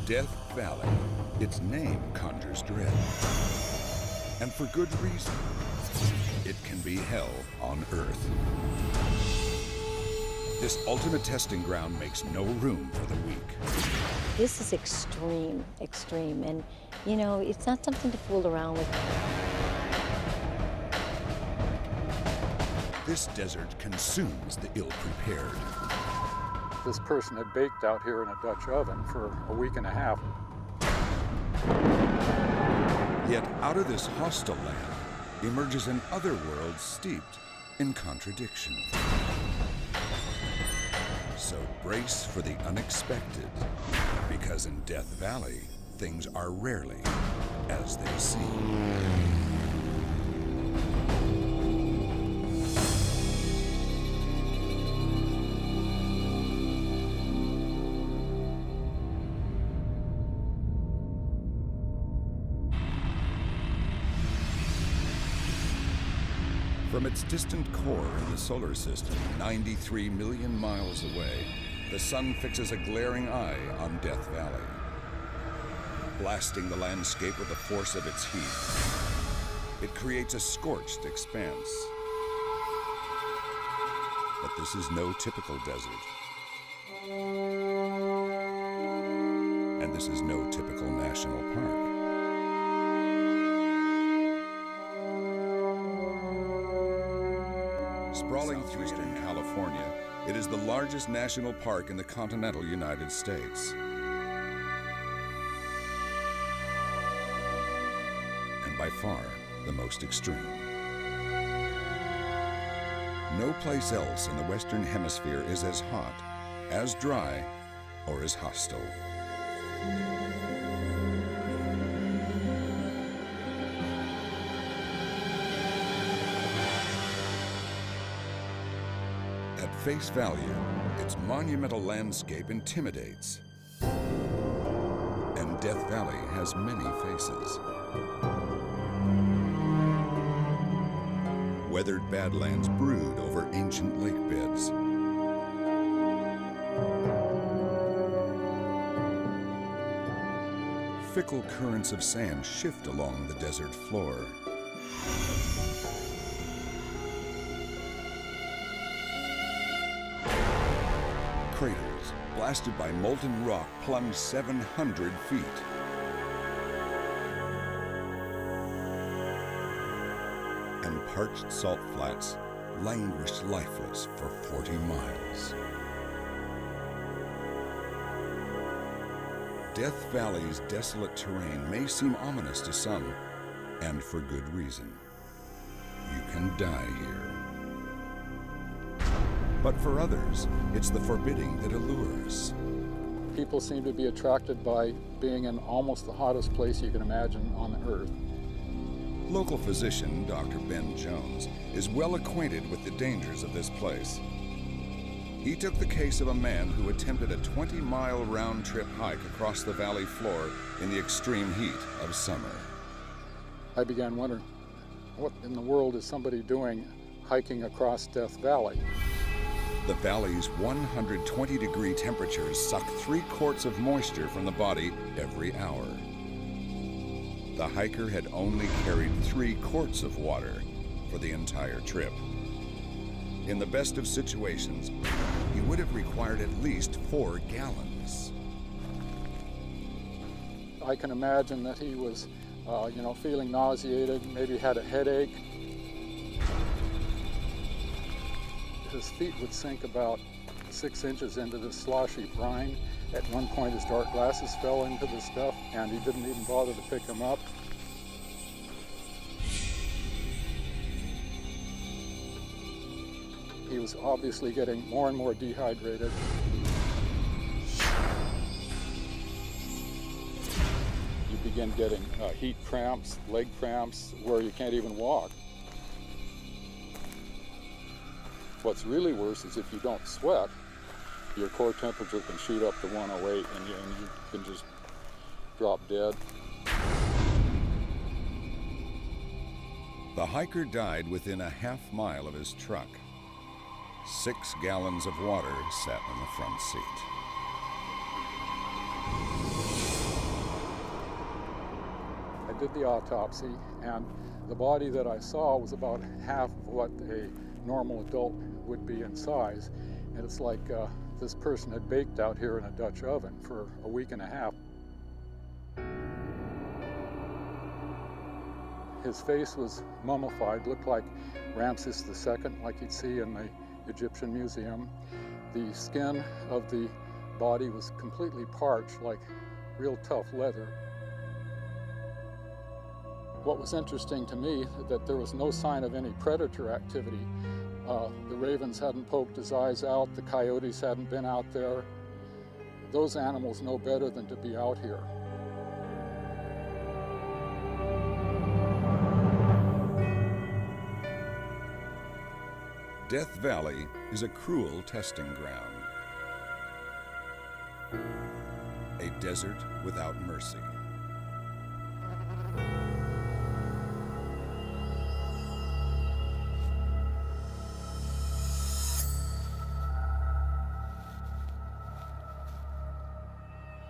Death Valley. Its name conjures dread. And for good reason. It can be hell on Earth. This ultimate testing ground makes no room for the weak. This is extreme, extreme, and you know, it's not something to fool around with. This desert consumes the ill-prepared. This person had baked out here in a Dutch oven for a week and a half. Yet out of this hostile land emerges an other world steeped in contradiction. So brace for the unexpected, because in Death Valley, things are rarely as they seem. From its distant core in the solar system, 93 million miles away, the sun fixes a glaring eye on Death Valley, blasting the landscape with the force of its heat. It creates a scorched expanse. But this is no typical desert. And this is no typical national park. Sprawling through eastern California, it is the largest national park in the continental United States. And by far, the most extreme. No place else in the Western Hemisphere is as hot, as dry, or as hostile. At face value, its monumental landscape intimidates. And Death Valley has many faces. Weathered badlands brood over ancient lake beds. Fickle currents of sand shift along the desert floor. Craters, blasted by molten rock, plunge 700 feet. And parched salt flats languish lifeless for 40 miles. Death Valley's desolate terrain may seem ominous to some, and for good reason. You can die here. But for others, it's the forbidding that allures. People seem to be attracted by being in almost the hottest place you can imagine on the Earth. Local physician Dr. Ben Jones is well acquainted with the dangers of this place. He took the case of a man who attempted a 20-mile round-trip hike across the valley floor in the extreme heat of summer. I began wondering, what in the world is somebody doing hiking across Death Valley? The valley's 120-degree temperatures suck 3 quarts of moisture from the body every hour. The hiker had only carried 3 quarts of water for the entire trip. In the best of situations, he would have required at least 4 gallons. I can imagine that he was, feeling nauseated, maybe had a headache. His feet would sink about 6 inches into the sloshy brine. At one point, his dark glasses fell into the stuff, and he didn't even bother to pick them up. He was obviously getting more and more dehydrated. You begin getting heat cramps, leg cramps, where you can't even walk. What's really worse is if you don't sweat, your core temperature can shoot up to 108 and you can just drop dead. The hiker died within a half-mile of his truck. 6 gallons of water sat in the front seat. did the autopsy, and the body that I saw was about half of what a normal adult would be in size. And it's like this person had baked out here in a Dutch oven for a week and a half. His face was mummified, looked like Ramses II, like you'd see in the Egyptian Museum. The skin of the body was completely parched, like real tough leather. What was interesting to me, that there was no sign of any predator activity. The ravens hadn't poked his eyes out, the coyotes hadn't been out there. Those animals know better than to be out here. Death Valley is a cruel testing ground. A desert without mercy.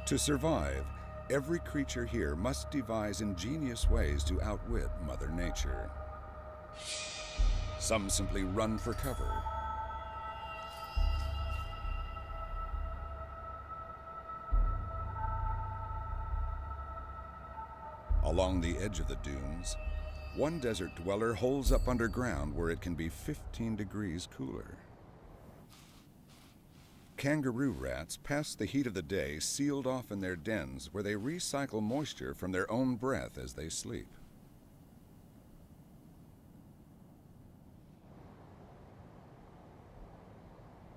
To survive, every creature here must devise ingenious ways to outwit Mother Nature. Some simply run for cover. Along the edge of the dunes, one desert dweller holes up underground where it can be 15 degrees cooler. Kangaroo rats pass the heat of the day sealed off in their dens where they recycle moisture from their own breath as they sleep.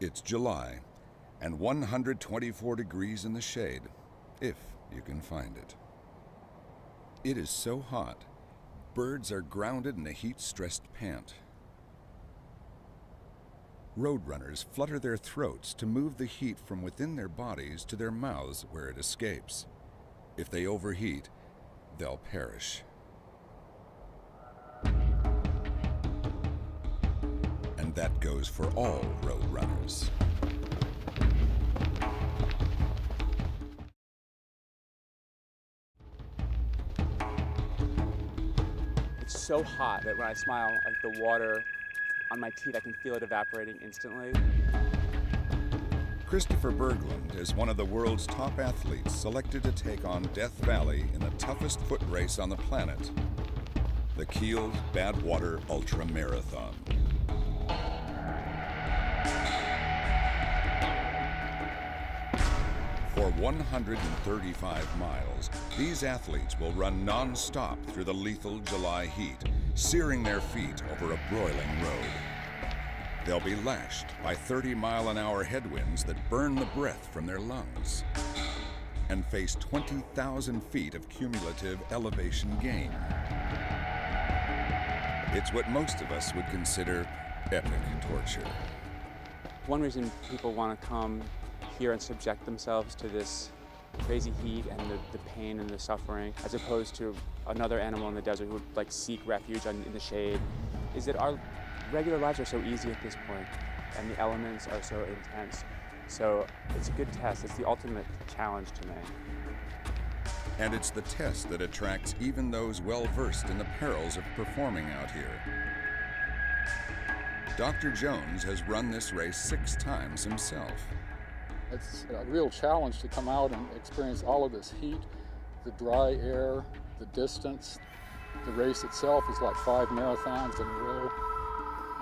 It's July and 124 degrees in the shade, if you can find it. It is so hot, birds are grounded in a heat-stressed pant. Roadrunners flutter their throats to move the heat from within their bodies to their mouths where it escapes. If they overheat, they'll perish. And that goes for all roadrunners. It's so hot that when I smile, like the water on my teeth, I can feel it evaporating instantly. Christopher Berglund is one of the world's top athletes selected to take on Death Valley in the toughest foot race on the planet, the Kiel Badwater Ultra Marathon. For 135 miles, these athletes will run non-stop through the lethal July heat, searing their feet over a broiling road. They'll be lashed by 30-mile-an-hour headwinds that burn the breath from their lungs and face 20,000 feet of cumulative elevation gain. It's what most of us would consider epic torture. One reason people want to come here and subject themselves to this crazy heat and the pain and the suffering, as opposed to another animal in the desert who would seek refuge in the shade, is that our regular lives are so easy at this point, and the elements are so intense. So it's a good test. It's the ultimate challenge to me. And it's the test that attracts even those well-versed in the perils of performing out here. Dr. Jones has run this race 6 times himself. It's a real challenge to come out and experience all of this heat, the dry air, the distance. The race itself is like 5 marathons in a row.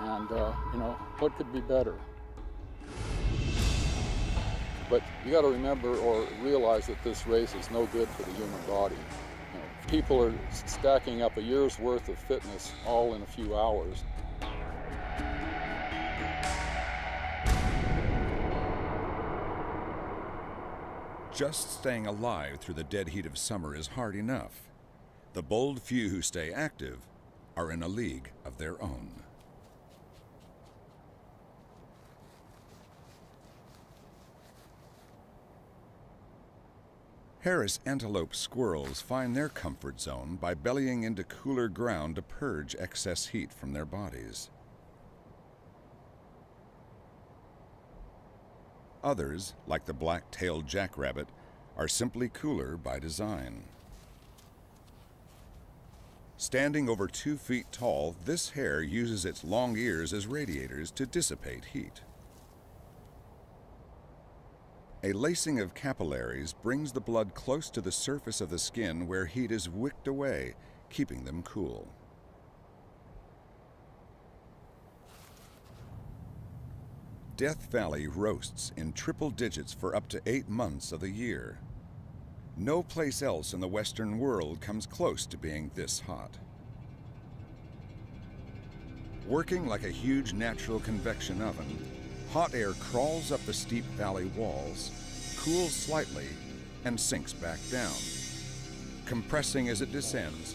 And, what could be better? But you got to remember or realize that this race is no good for the human body. People are stacking up a year's worth of fitness all in a few hours. Just staying alive through the dead heat of summer is hard enough. The bold few who stay active are in a league of their own. Harris antelope squirrels find their comfort zone by bellying into cooler ground to purge excess heat from their bodies. Others, like the black-tailed jackrabbit, are simply cooler by design. Standing over 2 feet tall, this hair uses its long ears as radiators to dissipate heat. A lacing of capillaries brings the blood close to the surface of the skin where heat is wicked away, keeping them cool. Death Valley roasts in triple digits for up to 8 months of the year. No place else in the Western world comes close to being this hot. Working like a huge natural convection oven, hot air crawls up the steep valley walls, cools slightly, and sinks back down, compressing as it descends.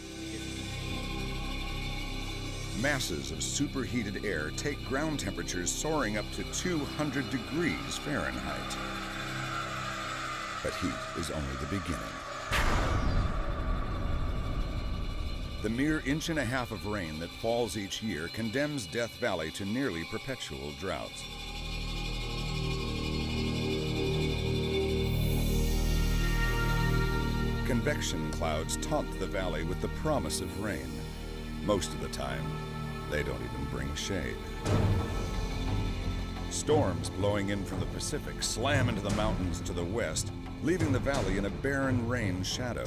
Masses of superheated air take ground temperatures soaring up to 200 degrees Fahrenheit. But heat is only the beginning. The mere 1.5 inches of rain that falls each year condemns Death Valley to nearly perpetual droughts. Convection clouds taunt the valley with the promise of rain. Most of the time, they don't even bring shade. Storms blowing in from the Pacific slam into the mountains to the west, leaving the valley in a barren rain shadow.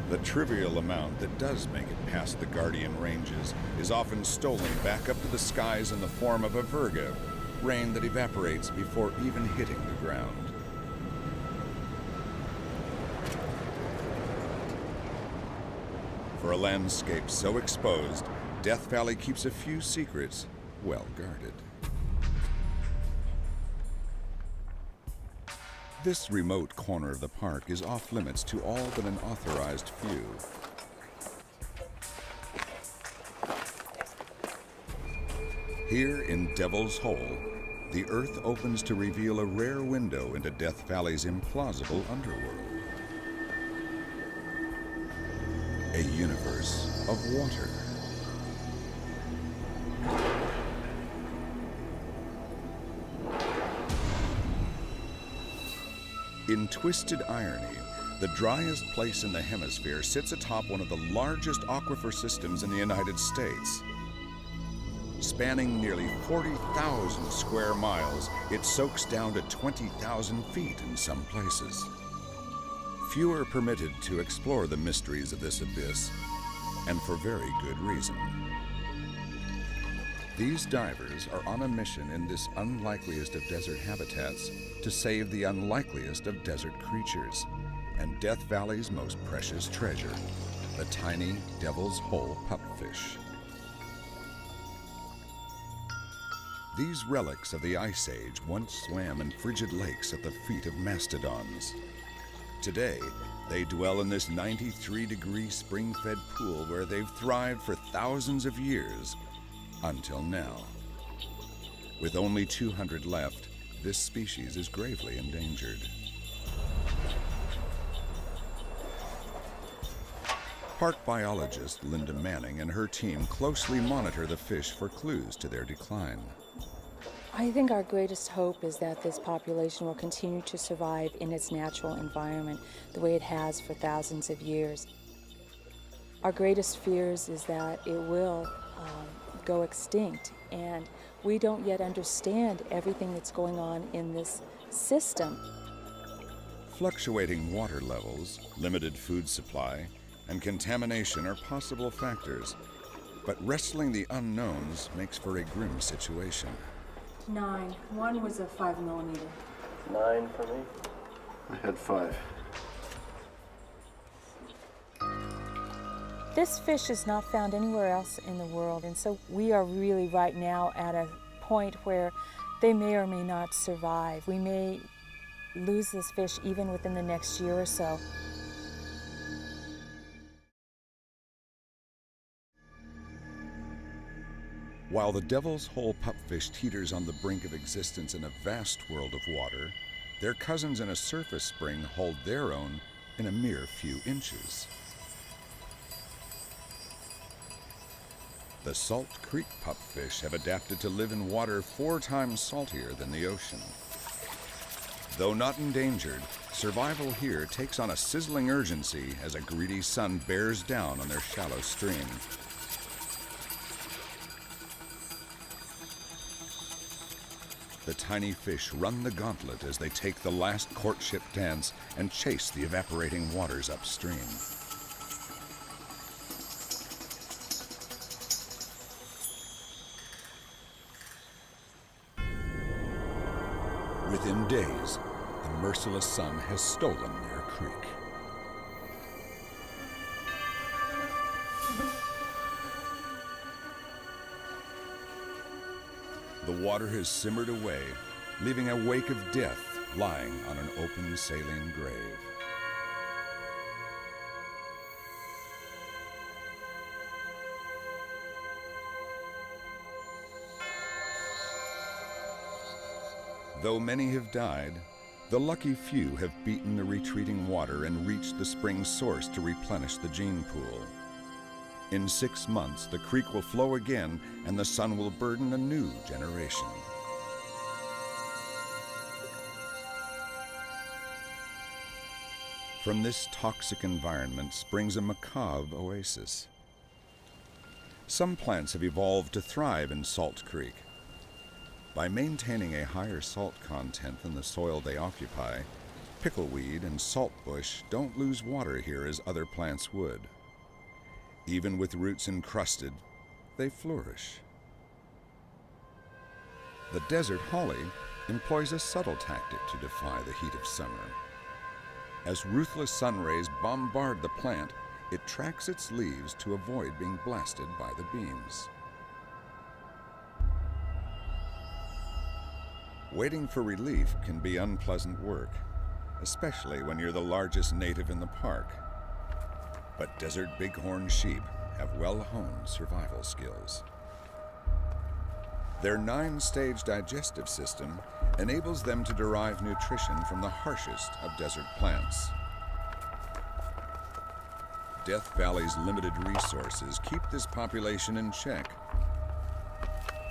The trivial amount that does make it past the Guardian Ranges is often stolen back up to the skies in the form of a virga, rain that evaporates before even hitting the ground. For a landscape so exposed, Death Valley keeps a few secrets well guarded. This remote corner of the park is off limits to all but an authorized few. Here in Devil's Hole, the earth opens to reveal a rare window into Death Valley's implausible underworld. A universe of water. In twisted irony, the driest place in the hemisphere sits atop one of the largest aquifer systems in the United States. Spanning nearly 40,000 square miles, it soaks down to 20,000 feet in some places. Few are permitted to explore the mysteries of this abyss, and for very good reason. These divers are on a mission in this unlikeliest of desert habitats to save the unlikeliest of desert creatures and Death Valley's most precious treasure, the tiny Devil's Hole pupfish. These relics of the Ice Age once swam in frigid lakes at the feet of mastodons. Today, they dwell in this 93-degree spring-fed pool where they've thrived for thousands of years, until now. With only 200 left, this species is gravely endangered. Park biologist Linda Manning and her team closely monitor the fish for clues to their decline. I think our greatest hope is that this population will continue to survive in its natural environment the way it has for thousands of years. Our greatest fears is that it will go extinct, and we don't yet understand everything that's going on in this system. Fluctuating water levels, limited food supply, and contamination are possible factors, but wrestling the unknowns makes for a grim situation. 9. One was a 5mm. 9 for me. I had 5. This fish is not found anywhere else in the world, and so we are really right now at a point where they may or may not survive. We may lose this fish even within the next year or so. While the Devil's Hole pupfish teeters on the brink of existence in a vast world of water, their cousins in a surface spring hold their own in a mere few inches. The Salt Creek pupfish have adapted to live in water 4 times saltier than the ocean. Though not endangered, survival here takes on a sizzling urgency as a greedy sun bears down on their shallow stream. The tiny fish run the gauntlet as they take the last courtship dance and chase the evaporating waters upstream. Within days, the merciless sun has stolen their creek. The water has simmered away, leaving a wake of death lying on an open saline grave. Though many have died, the lucky few have beaten the retreating water and reached the spring source to replenish the gene pool. In 6 months, the creek will flow again and the sun will burden a new generation. From this toxic environment springs a macabre oasis. Some plants have evolved to thrive in Salt Creek. By maintaining a higher salt content than the soil they occupy, pickleweed and saltbush don't lose water here as other plants would. Even with roots encrusted, they flourish. The desert holly employs a subtle tactic to defy the heat of summer. As ruthless sun rays bombard the plant, it tracks its leaves to avoid being blasted by the beams. Waiting for relief can be unpleasant work, especially when you're the largest native in the park. But desert bighorn sheep have well-honed survival skills. Their 9-stage digestive system enables them to derive nutrition from the harshest of desert plants. Death Valley's limited resources keep this population in check.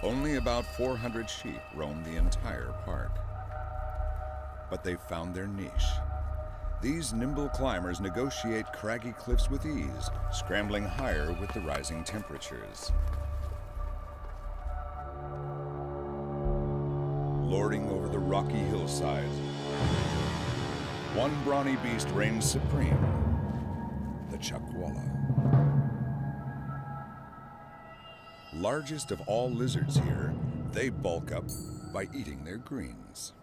Only about 400 sheep roam the entire park. But they've found their niche. These nimble climbers negotiate craggy cliffs with ease, scrambling higher with the rising temperatures. Lording over the rocky hillsides, one brawny beast reigns supreme, the chuckwalla. Largest of all lizards here, they bulk up by eating their greens.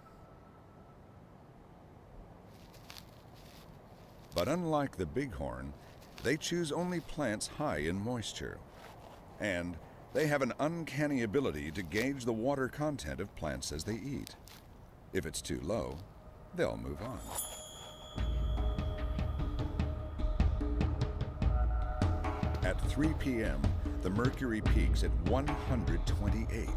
But unlike the bighorn, they choose only plants high in moisture. And they have an uncanny ability to gauge the water content of plants as they eat. If it's too low, they'll move on. At 3 p.m., the mercury peaks at 128.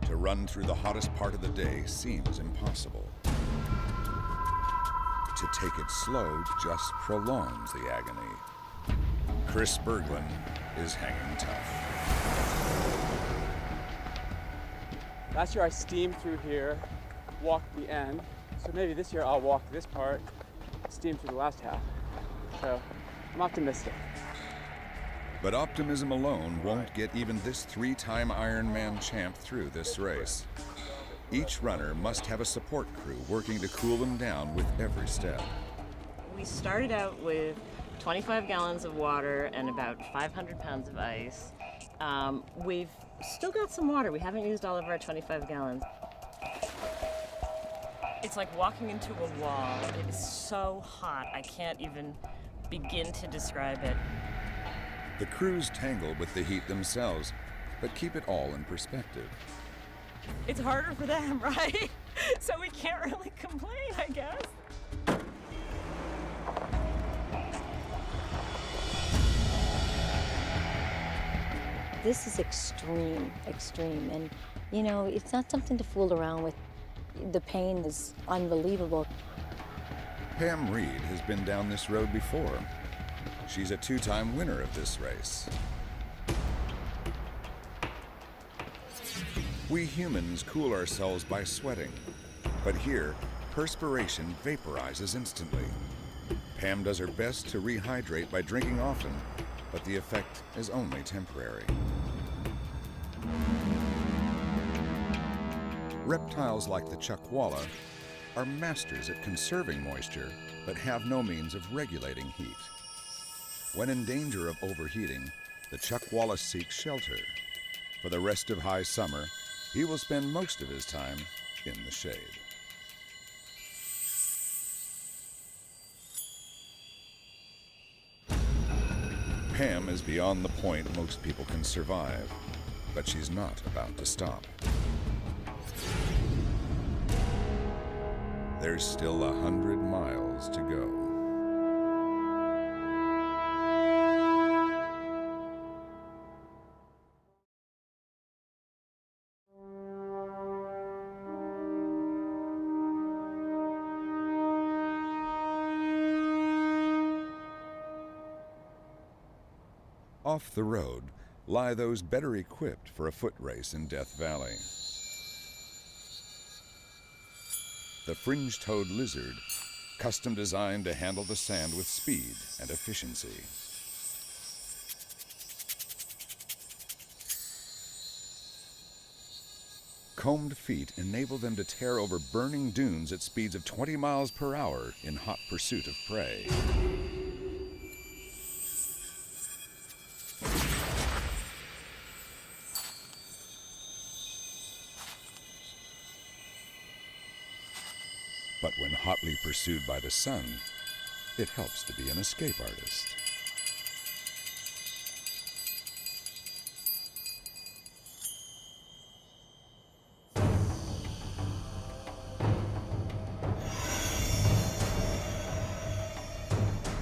To run through the hottest part of the day seems impossible. To take it slow just prolongs the agony. Chris Berglund is hanging tough. Last year I steamed through here, walked the end, so maybe this year I'll walk this part, steam through the last half. So I'm optimistic. But optimism alone won't get even this 3-time Ironman champ through this race. Each runner must have a support crew working to cool them down with every step. We started out with 25 gallons of water and about 500 pounds of ice. We've still got some water. We haven't used all of our 25 gallons. It's like walking into a wall. It is so hot, I can't even begin to describe it. The crews tangle with the heat themselves, but keep it all in perspective. It's harder for them, right? So we can't really complain, I guess. This is extreme, extreme. And, you know, it's not something to fool around with. The pain is unbelievable. Pam Reed has been down this road before. She's a 2-time winner of this race. We humans cool ourselves by sweating, but here, perspiration vaporizes instantly. Pam does her best to rehydrate by drinking often, but the effect is only temporary. Reptiles like the chuckwalla are masters at conserving moisture, but have no means of regulating heat. When in danger of overheating, the chuckwalla seeks shelter. For the rest of high summer, he will spend most of his time in the shade. Pam is beyond the point most people can survive, but she's not about to stop. There's still 100 miles to go. Off the road lie those better equipped for a foot race in Death Valley. The fringe-toed lizard, custom designed to handle the sand with speed and efficiency. Combed feet enable them to tear over burning dunes at speeds of 20 miles per hour in hot pursuit of prey. But when hotly pursued by the sun, it helps to be an escape artist.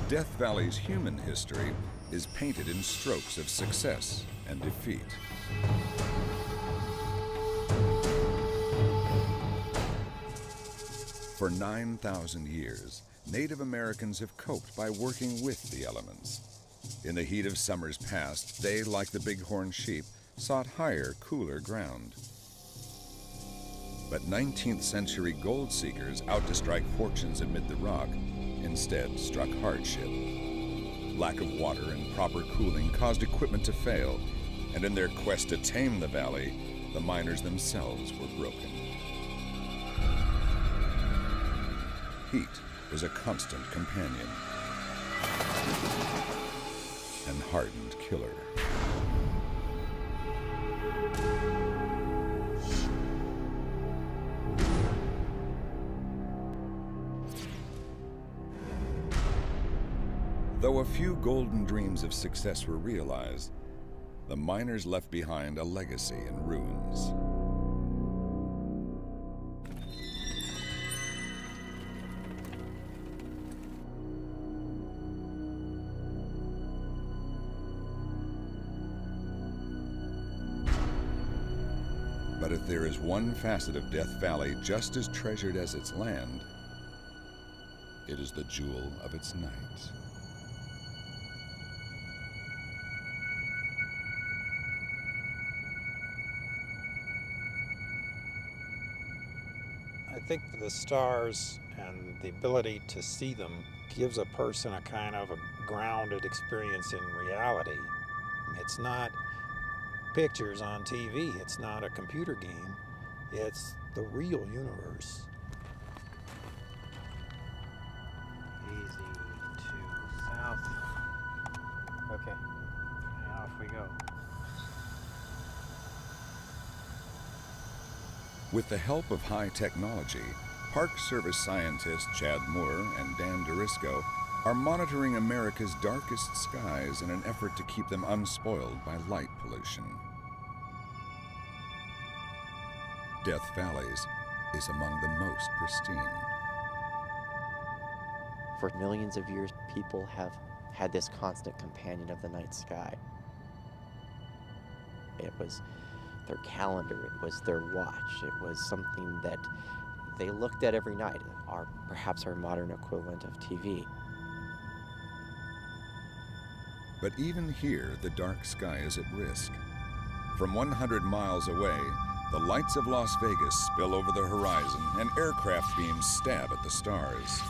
Death Valley's human history is painted in strokes of success and defeat. For 9,000 years, Native Americans have coped by working with the elements. In the heat of summers past, they, like the bighorn sheep, sought higher, cooler ground. But 19th century gold seekers, out to strike fortunes amid the rock, instead struck hardship. Lack of water and proper cooling caused equipment to fail, and in their quest to tame the valley, the miners themselves were broken. Heat was a constant companion and hardened killer. Though a few golden dreams of success were realized, the miners left behind a legacy in ruins. But if there is one facet of Death Valley just as treasured as its land, it is the jewel of its night. I think the stars and the ability to see them gives a person a kind of a grounded experience in reality. It's not pictures on TV, it's not a computer game, it's the real universe. Easy to south. Okay, off we go. With the help of high technology, Park Service scientists Chad Moore and Dan Dorisco are monitoring America's darkest skies in an effort to keep them unspoiled by light pollution. Death Valley's is among the most pristine. For millions of years, people have had this constant companion of the night sky. It was their calendar, it was their watch, it was something that they looked at every night, perhaps our modern equivalent of TV. But even here, the dark sky is at risk. From 100 miles away, The lights of Las Vegas spill over the horizon and aircraft beams stab at the stars.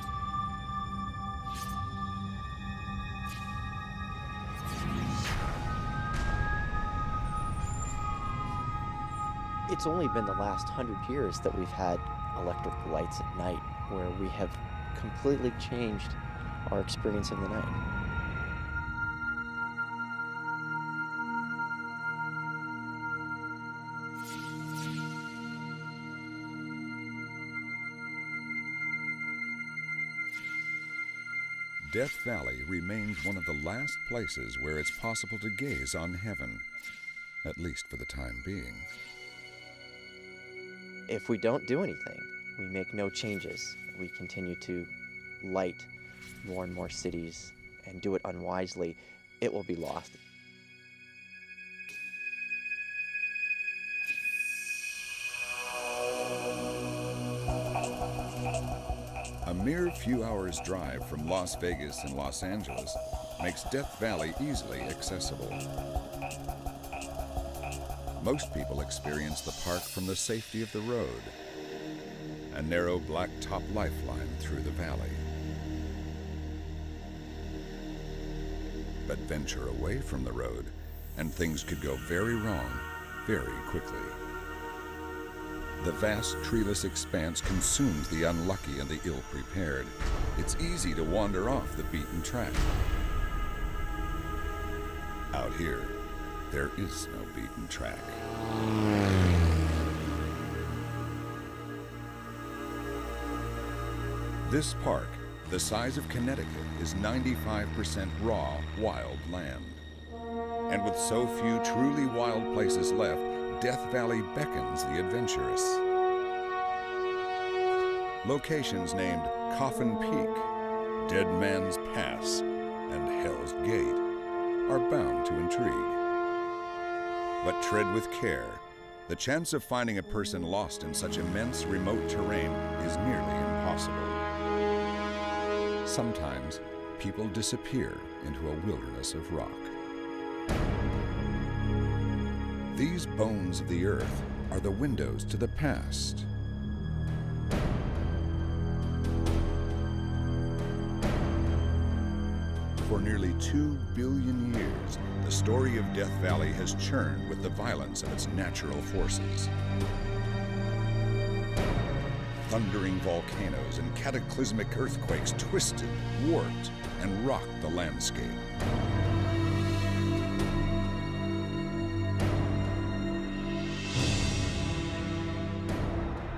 It's only been the last 100 years that we've had electric lights at night, where we have completely changed our experience of the night. Death Valley remains one of the last places where it's possible to gaze on heaven, at least for the time being. If we don't do anything, we make no changes, we continue to light more and more cities and do it unwisely, it will be lost. A mere few hours' drive from Las Vegas and Los Angeles makes Death Valley easily accessible. Most people experience the park from the safety of the road, a narrow blacktop lifeline through the valley. But venture away from the road, and things could go very wrong very quickly. The vast treeless expanse consumes the unlucky and the ill-prepared. It's easy to wander off the beaten track. Out here, there is no beaten track. This park, the size of Connecticut, is 95% raw, wild land. And with so few truly wild places left, Death Valley beckons the adventurous. Locations named Coffin Peak, Dead Man's Pass, and Hell's Gate are bound to intrigue. But tread with care. The chance of finding a person lost in such immense, remote terrain is nearly impossible. Sometimes, people disappear into a wilderness of rock. These bones of the earth are the windows to the past. For nearly 2 billion years, the story of Death Valley has churned with the violence of its natural forces. Thundering volcanoes and cataclysmic earthquakes twisted, warped, and rocked the landscape.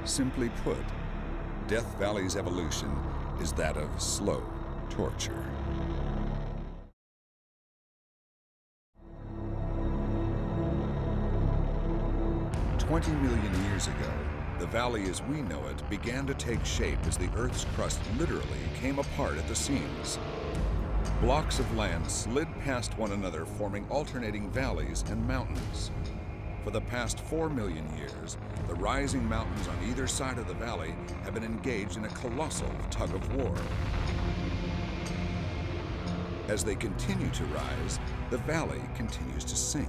Simply put, Death Valley's evolution is that of slow torture. $20 million years ago, the valley as we know it began to take shape as the Earth's crust literally came apart at the seams. Blocks of land slid past one another, forming alternating valleys and mountains. For the past 4 million years, the rising mountains on either side of the valley have been engaged in a colossal tug of war. As they continue to rise, the valley continues to sink.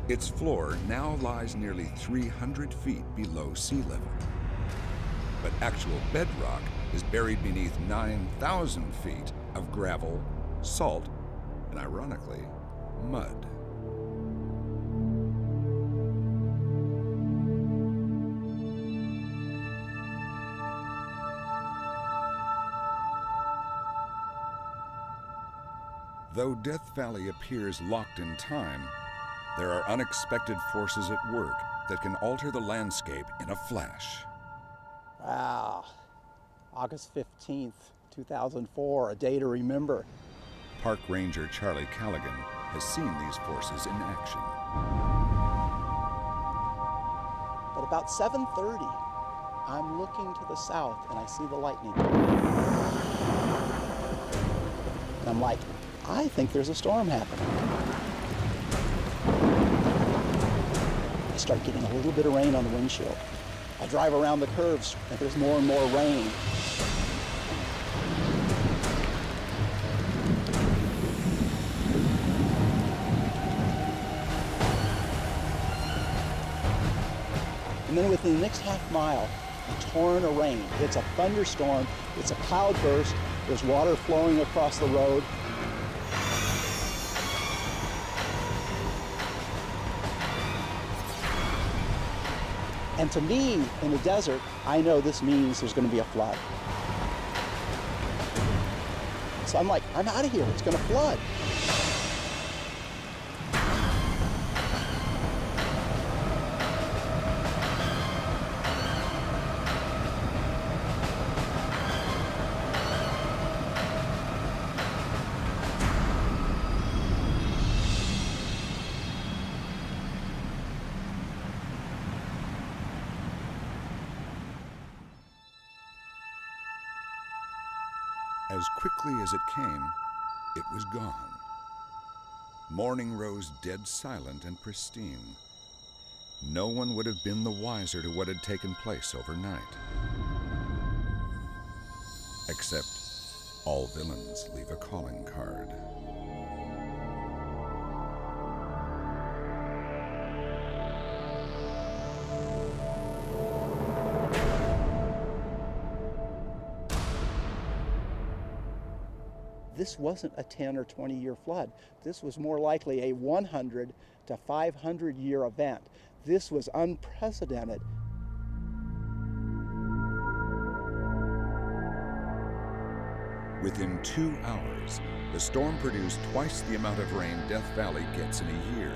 Its floor now lies nearly 300 feet below sea level. But actual bedrock is buried beneath 9,000 feet of gravel, salt, and ironically, mud. Though Death Valley appears locked in time, there are unexpected forces at work that can alter the landscape in a flash. Wow, August 15th, 2004, a day to remember. Park Ranger Charlie Callaghan has seen these forces in action. At about 7:30, I'm looking to the south and I see the lightning. And I'm like, I think there's a storm happening. I start getting a little bit of rain on the windshield. I drive around the curves and there's more and more rain. And then within the next half mile, a torrent of rain. It's a thunderstorm, it's a cloudburst, there's water flowing across the road. And to me, in the desert, I know this means there's going to be a flood. So I'm like, I'm out of here, it's going to flood. As quickly as it came, it was gone. Morning rose dead silent and pristine. No one would have been the wiser to what had taken place overnight. Except all villains leave a calling card. This wasn't a 10 or 20 year flood. This was more likely a 100 to 500 year event. This was unprecedented. Within 2 hours, the storm produced twice the amount of rain Death Valley gets in a year.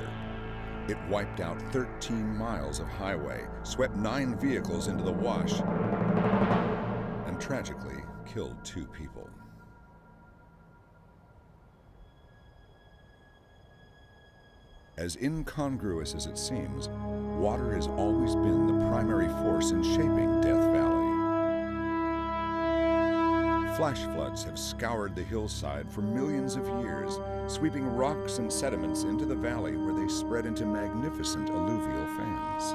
It wiped out 13 miles of highway, swept 9 vehicles into the wash, and tragically killed 2 people. As incongruous as it seems, water has always been the primary force in shaping Death Valley. Flash floods have scoured the hillside for millions of years, sweeping rocks and sediments into the valley where they spread into magnificent alluvial fans.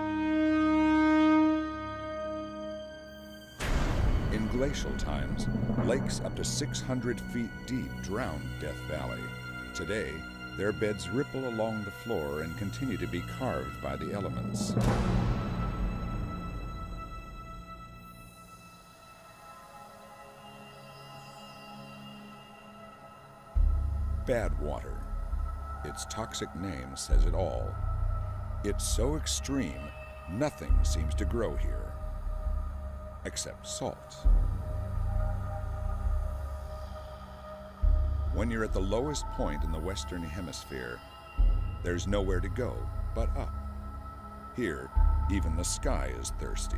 In glacial times, lakes up to 600 feet deep drowned Death Valley. Today, their beds ripple along the floor and continue to be carved by the elements. Bad water. Its toxic name says it all. It's so extreme, nothing seems to grow here, except salt. When you're at the lowest point in the Western Hemisphere, there's nowhere to go but up. Here, even the sky is thirsty.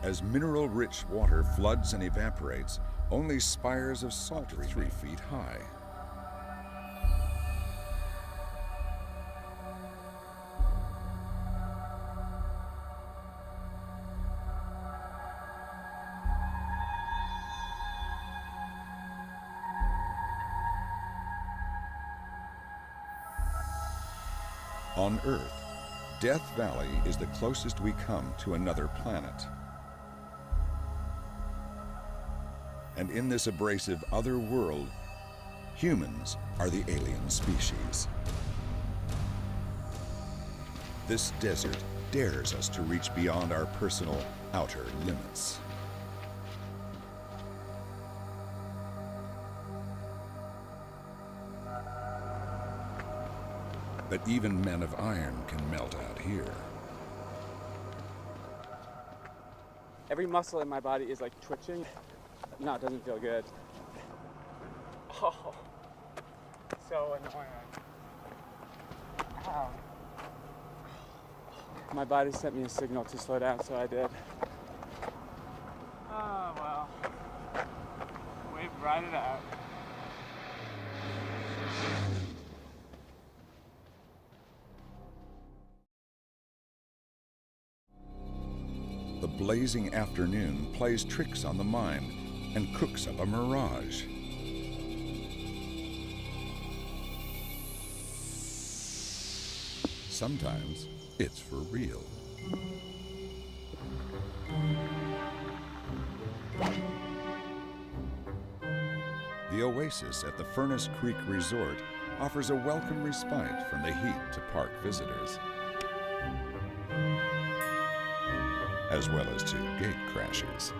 As mineral-rich water floods and evaporates, only spires of salt are 3 feet high. On Earth, Death Valley is the closest we come to another planet. And in this abrasive other world, humans are the alien species. This desert dares us to reach beyond our personal outer limits. But even men of iron can melt out here. Every muscle in my body is like twitching. No, it doesn't feel good. Oh, so annoying. Ow. My body sent me a signal to slow down, so I did. Oh, well. We've ride it out. The blazing afternoon plays tricks on the mind and cooks up a mirage. Sometimes it's for real. The oasis at the Furnace Creek Resort offers a welcome respite from the heat to park visitors, as well as to gate crashers.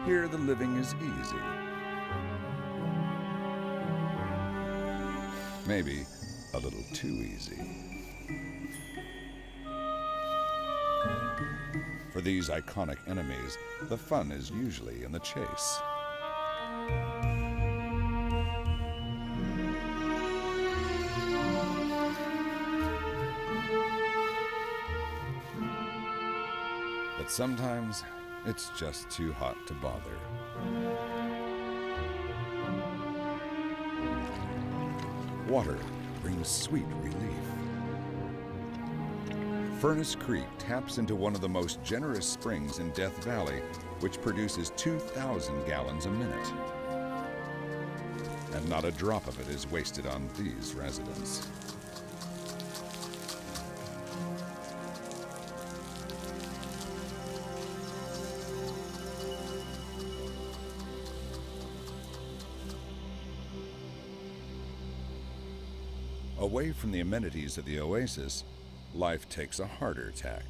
Here the living is easy. Maybe a little too easy. For these iconic enemies, the fun is usually in the chase. But sometimes it's just too hot to bother. Water brings sweet relief. Furnace Creek taps into one of the most generous springs in Death Valley, which produces 2,000 gallons a minute. And not a drop of it is wasted on these residents. Away from the amenities of the oasis, life takes a harder tack.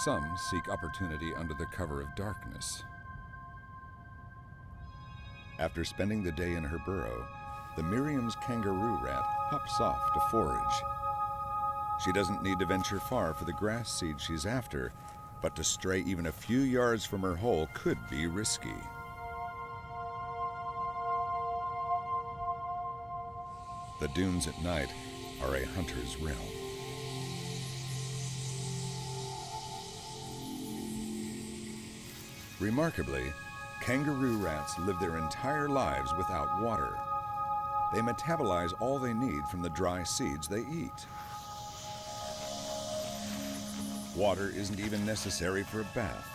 Some seek opportunity under the cover of darkness. After spending the day in her burrow, the Miriam's kangaroo rat hops off to forage. She doesn't need to venture far for the grass seed she's after, but to stray even a few yards from her hole could be risky. The dunes at night are a hunter's realm. Remarkably, kangaroo rats live their entire lives without water. They metabolize all they need from the dry seeds they eat. Water isn't even necessary for a bath.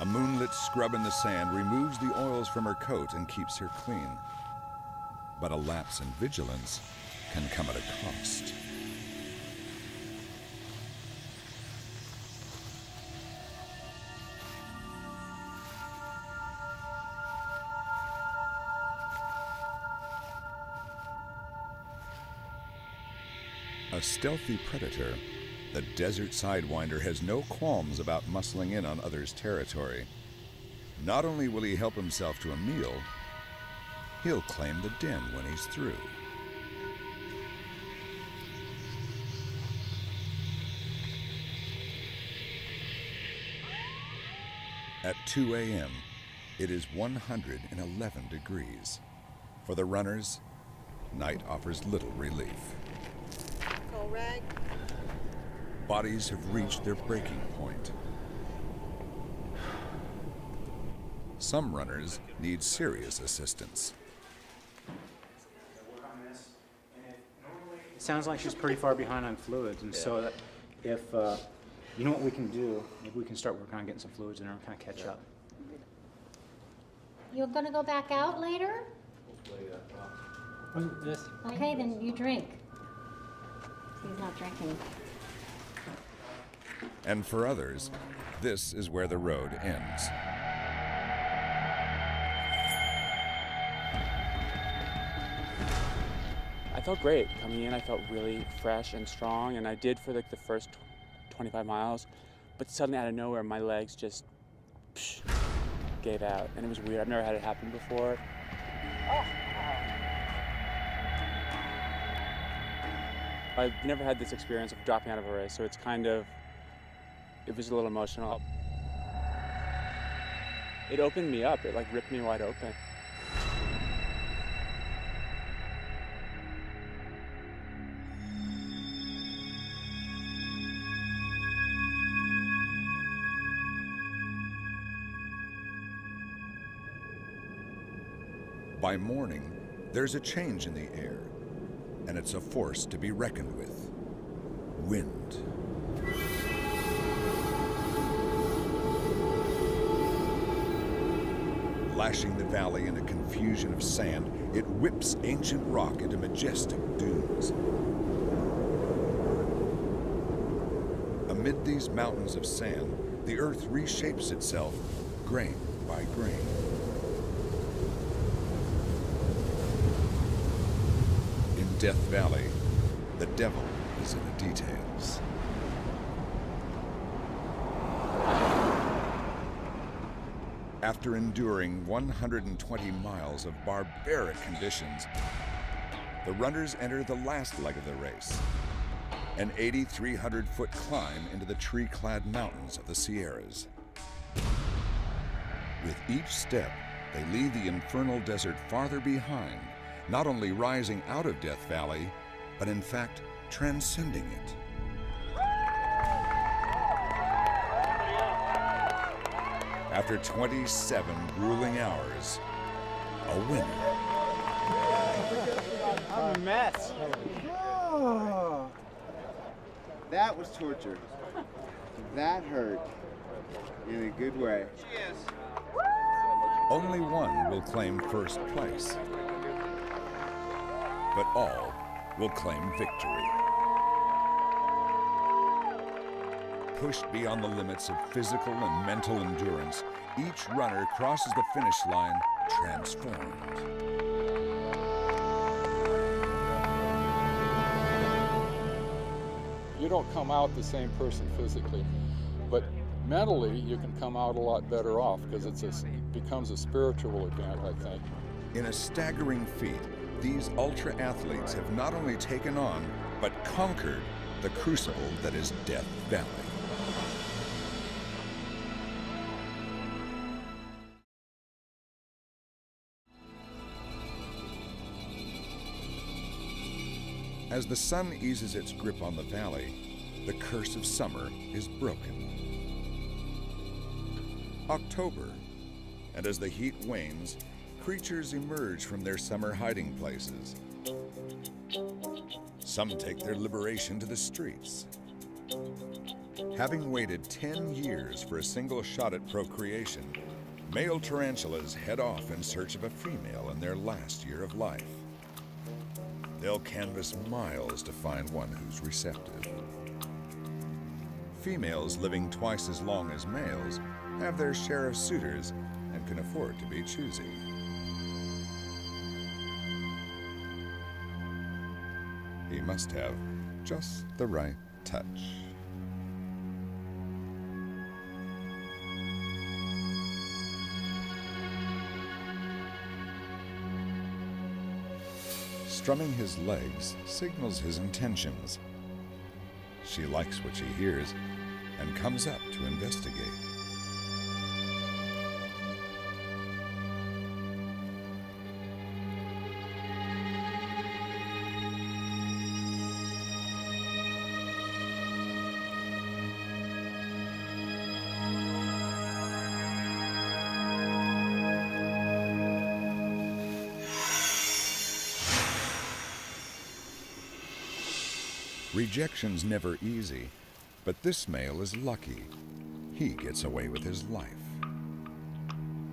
A moonlit scrub in the sand removes the oils from her coat and keeps her clean. But a lapse in vigilance can come at a cost. A stealthy predator, the desert sidewinder has no qualms about muscling in on others' territory. Not only will he help himself to a meal, he'll claim the den when he's through. At 2 a.m., it is 111 degrees. For the runners, night offers little relief. Rag. Bodies have reached their breaking point. Some runners need serious assistance. It sounds like she's pretty far behind on fluids, and so that if you know what we can do, maybe we can start working on getting some fluids in her and kind of catch up. You're gonna go back out later? Okay, then you drink. He's not drinking. And for others, this is where the road ends. I felt great coming in. I felt really fresh and strong, and I did for like the first 25 miles, but suddenly out of nowhere, my legs just gave out, and it was weird. I've never had it happen before. I've never had this experience of dropping out of a race, so it's kind of, it was a little emotional. It opened me up. It like ripped me wide open. By morning, there's a change in the air, and it's a force to be reckoned with. Wind. Splashing the valley in a confusion of sand, it whips ancient rock into majestic dunes. Amid these mountains of sand, the earth reshapes itself grain by grain. In Death Valley, the devil is in the details. After enduring 120 miles of barbaric conditions, the runners enter the last leg of the race, an 8,300-foot climb into the tree-clad mountains of the Sierras. With each step, they leave the infernal desert farther behind, not only rising out of Death Valley, but in fact, transcending it. After 27 grueling hours, a winner. I'm a mess. Oh, that was torture. That hurt in a good way. Only one will claim first place, but all will claim victory. Pushed beyond the limits of physical and mental endurance, each runner crosses the finish line transformed. You don't come out the same person physically, but mentally you can come out a lot better off because it becomes a spiritual event, I think. In a staggering feat, these ultra athletes have not only taken on, but conquered the crucible that is Death Valley. As the sun eases its grip on the valley, the curse of summer is broken. October, and as the heat wanes, creatures emerge from their summer hiding places. Some take their liberation to the streets. Having waited 10 years for a single shot at procreation, male tarantulas head off in search of a female in their last year of life. They'll canvass miles to find one who's receptive. Females living twice as long as males have their share of suitors and can afford to be choosy. He must have just the right touch. Strumming his legs signals his intentions. She likes what she hears and comes up to investigate. Rejection's never easy, but this male is lucky. He gets away with his life.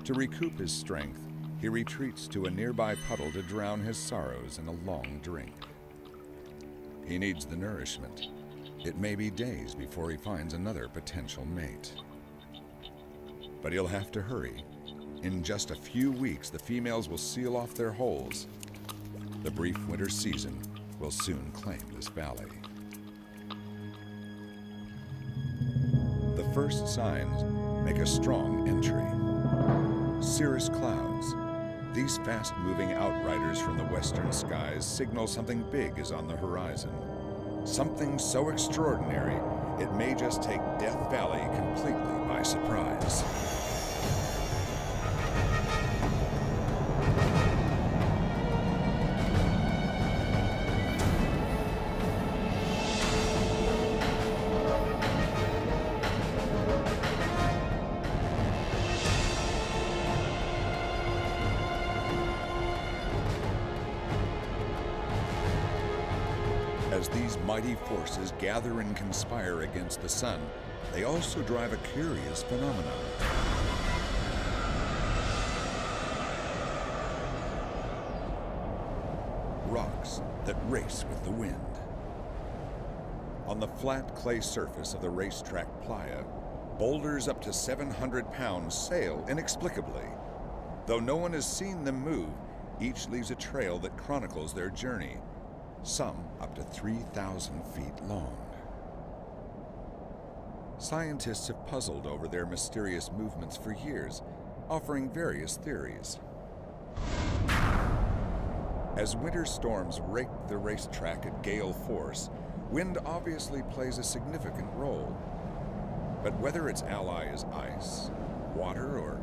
To recoup his strength, he retreats to a nearby puddle to drown his sorrows in a long drink. He needs the nourishment. It may be days before he finds another potential mate. But he'll have to hurry. In just a few weeks, the females will seal off their holes. The brief winter season will soon claim this valley. The first signs make a strong entry. Cirrus clouds. These fast-moving outriders from the western skies signal something big is on the horizon. Something so extraordinary, it may just take Death Valley completely by surprise. As these mighty forces gather and conspire against the sun, they also drive a curious phenomenon. race with the wind. On the flat clay surface of the racetrack playa, boulders up to 700 pounds sail inexplicably. Though no one has seen them move, each leaves a trail that chronicles their journey, some up to 3,000 feet long. Scientists have puzzled over their mysterious movements for years, offering various theories. As winter storms rake the racetrack at gale force, wind obviously plays a significant role. But whether its ally is ice, water, or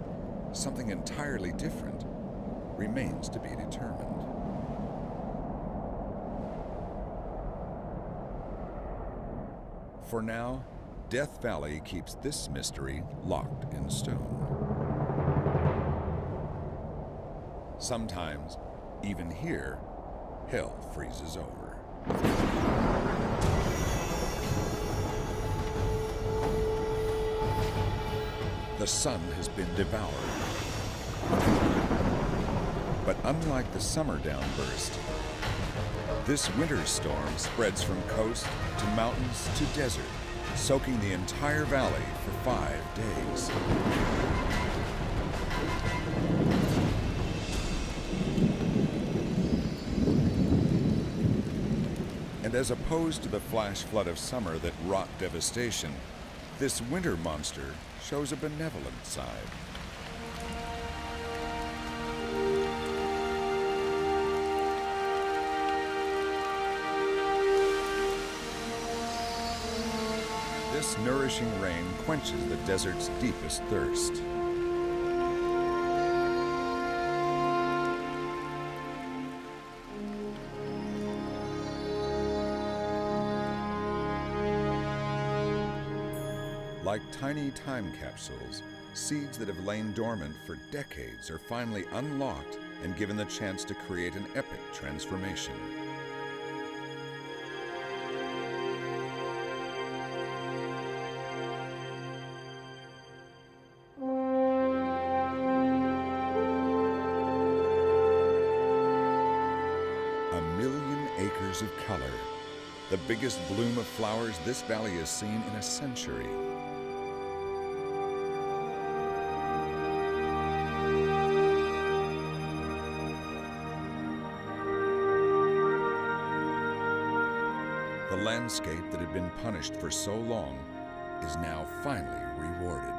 something entirely different remains to be determined. For now, Death Valley keeps this mystery locked in stone. Sometimes, even here, hell freezes over. The sun has been devoured. But unlike the summer downburst, this winter storm spreads from coast to mountains to desert, soaking the entire valley for 5 days. And as opposed to the flash flood of summer that wrought devastation, this winter monster shows a benevolent side. This nourishing rain quenches the desert's deepest thirst. Like tiny time capsules, seeds that have lain dormant for decades are finally unlocked and given the chance to create an epic transformation. A million acres of color, the biggest bloom of flowers this valley has seen in a century. The landscape that had been punished for so long is now finally rewarded.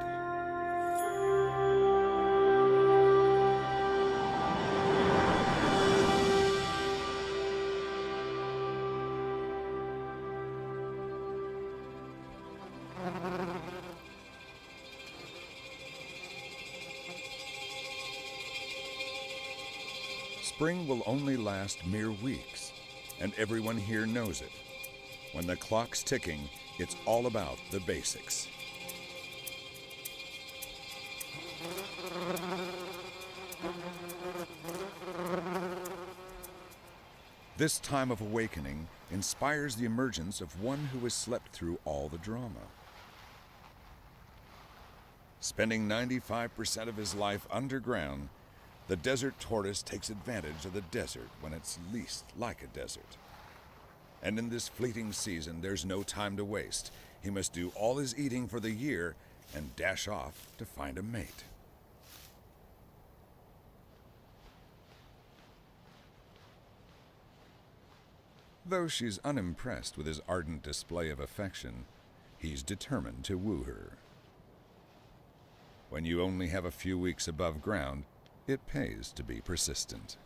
Spring will only last mere weeks, and everyone here knows it. When the clock's ticking, it's all about the basics. This time of awakening inspires the emergence of one who has slept through all the drama. Spending 95% of his life underground, the desert tortoise takes advantage of the desert when it's least like a desert. And in this fleeting season, there's no time to waste. He must do all his eating for the year and dash off to find a mate. Though she's unimpressed with his ardent display of affection, he's determined to woo her. When you only have a few weeks above ground, it pays to be persistent.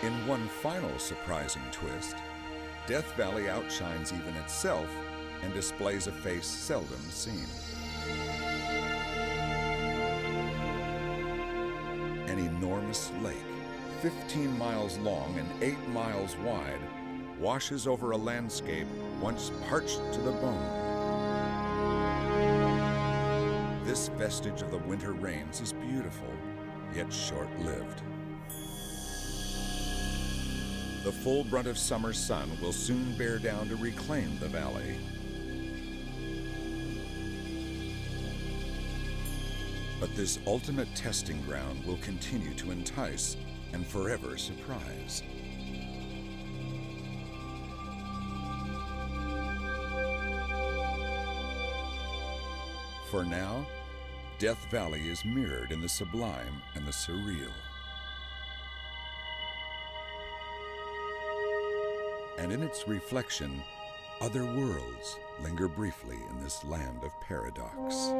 In one final surprising twist, Death Valley outshines even itself and displays a face seldom seen. An enormous lake, 15 miles long and 8 miles wide, washes over a landscape once parched to the bone. This vestige of the winter rains is beautiful, yet short-lived. The full brunt of summer sun will soon bear down to reclaim the valley. But this ultimate testing ground will continue to entice and forever surprise. For now, Death Valley is mirrored in the sublime and the surreal. And in its reflection, other worlds linger briefly in this land of paradox.